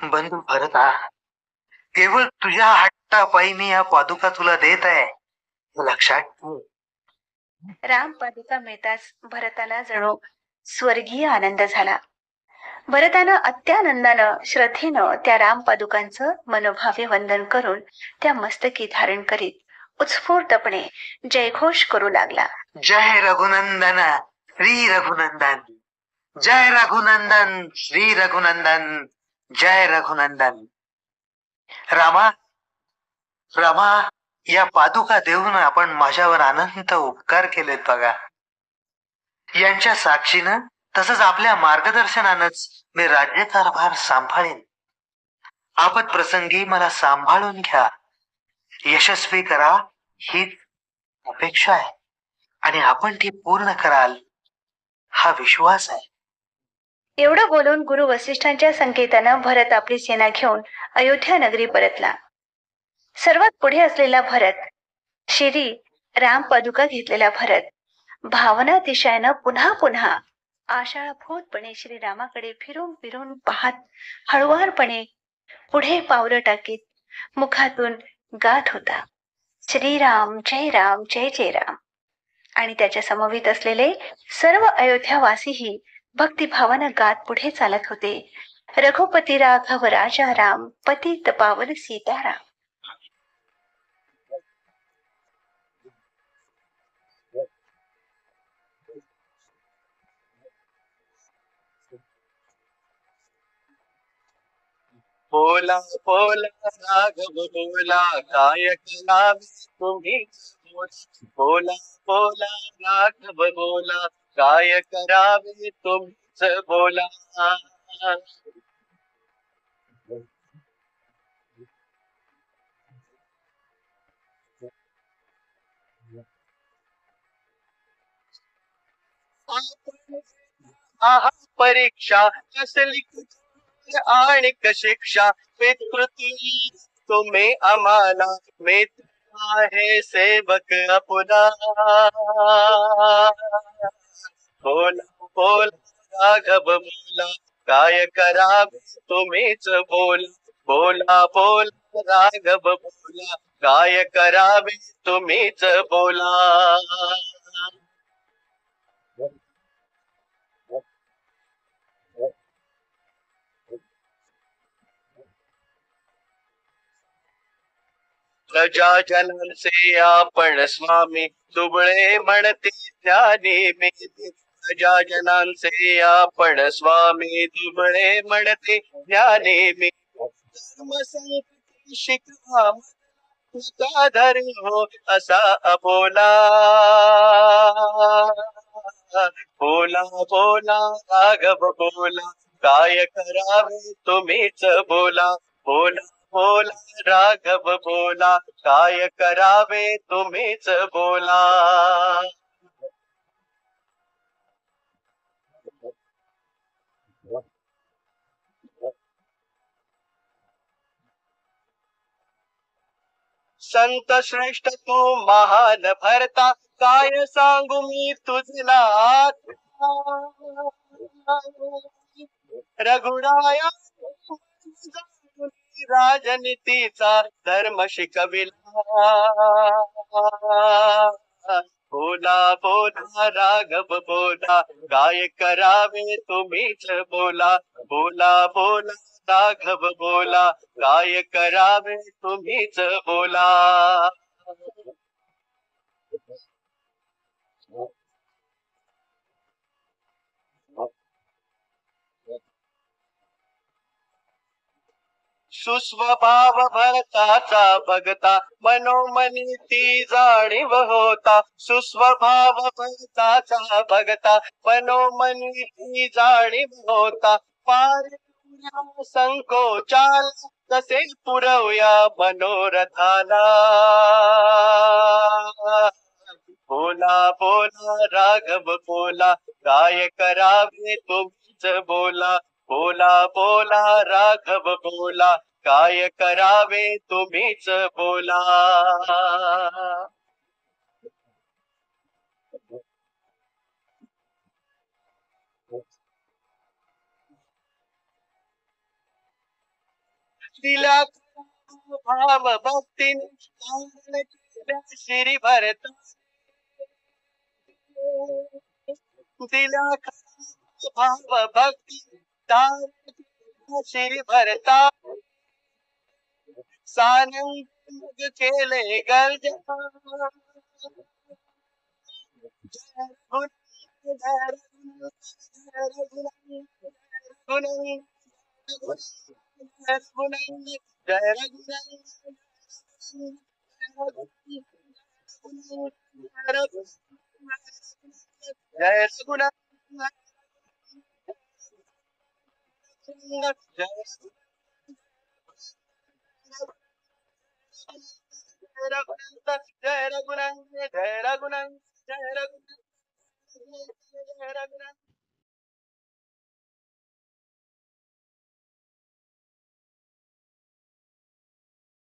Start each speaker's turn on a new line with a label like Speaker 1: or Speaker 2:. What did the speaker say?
Speaker 1: बंधू भरता, केवळ तुझ्या हट्टापायी मी या पादुका तुला देत आहे, हे लक्षात ठेव.
Speaker 2: राम पादुका मिळताच भरताला जणू स्वर्गीय आनंद झाला. भरतानं अत्यानंदानं श्रद्धेनं त्या राम पादुकांचं मनोभावे वंदन करून त्या मस्तकी धारण करीत उत्स्फूर्तपणे जयघोष करू लागला.
Speaker 1: जय रघुनंदन श्री रघुनंदन, जय रघुनंदन श्री रघुनंदन, जय रघुनंदन. रामा, रामा, या पादुका देऊन आपण माझ्यावर अनंत उपकार केलेत बघा. यांच्या साक्षीनं तसंच आपल्या मार्गदर्शनानंच मी राज्यकारभार सांभाळेन. आपत प्रसंगी मला सांभाळून घ्या, यशस्वी करा, ही अपेक्षा आहे आणि आपण ती पूर्ण कराल हा विश्वास आहे.
Speaker 2: एवढं बोलून गुरु वसिष्ठांच्या संकेतानं भरत आपली सेना घेऊन अयोध्या नगरी परतला. सर्वात पुढे असलेला भरत, शिरी राम पादुका घेतलेला भरत, भावनातिशयानं पुन्हा पुन्हा आशाळभूतपणे श्रीरामाकडे फिरून फिरून पाहत हळुवारपणे पुढे पावलं टाकीत मुखातून गात होता, श्रीराम जय राम जय जय राम. आणि त्याच्या समवेत असलेले सर्व अयोध्यावासीही भक्तिभावानं गात पुढे चालत होते, रघुपती राघव राजा राम, पतित पावन सीताराम.
Speaker 3: बोला बोला राघव बोला, काय करावे तुम्ही. बोला बोला राघव बोला, काय करावे तुम्हीच बोला. आहा परीक्षा कसली आणि शिक्षा, पितृत्वी तुम्ही आम्हाला, मित्र आहे सेवक अपना. बोला बोला राघव बोला, काय करावे तुम्हीच बोला. बोला बोला राघव बोला, काय करावे तुम्हीच बोला. प्रजाजनांचे आपण स्वामी, दुबळे म्हणते ज्ञानी मी. प्रजाजनांचे आपण स्वामी, दुबळे म्हणते ज्ञानी मी. धर्म संकटी शिकवा धर हो असा अबोला. बोला बोला राघव बोला, काय करावे तुम्हीच बोला. बोला बोला राघव बोला, काय करावे तुम्हीच बोला. संत श्रेष्ठ तू महान भरता, काय सांगू मी तुझला. रघुराया राजनीतीचा धर्म शिकविला. बोला बोला राघव बोला, काय करावे तुम्हीच बोला. बोला बोला राघव बोला, काय करावे तुम्हीच बोला. सुस्वभाव भरताचा बघता, मनोमनी ती जाणीव होता. सुस्वभाव भरताचा बघता, मनोमनी ती जाणीव होता. पार संकोचाल कसे पुरवूया मनोरथाला. बोला बोला राघव बोला, काय करावे तुम्हीच बोला. बोला बोला राघव बोला, काय करावे तुम्हीच बोला. दिला भाव भक्ती शिरी भरता दिला भाव भक्ती शिरी भरता सानंद केले गर्ज जय रघुनाथ जय रघुनाथ जय रघुनाथ जय रघुनाथ जय रघुनाथ जय रघुनाथ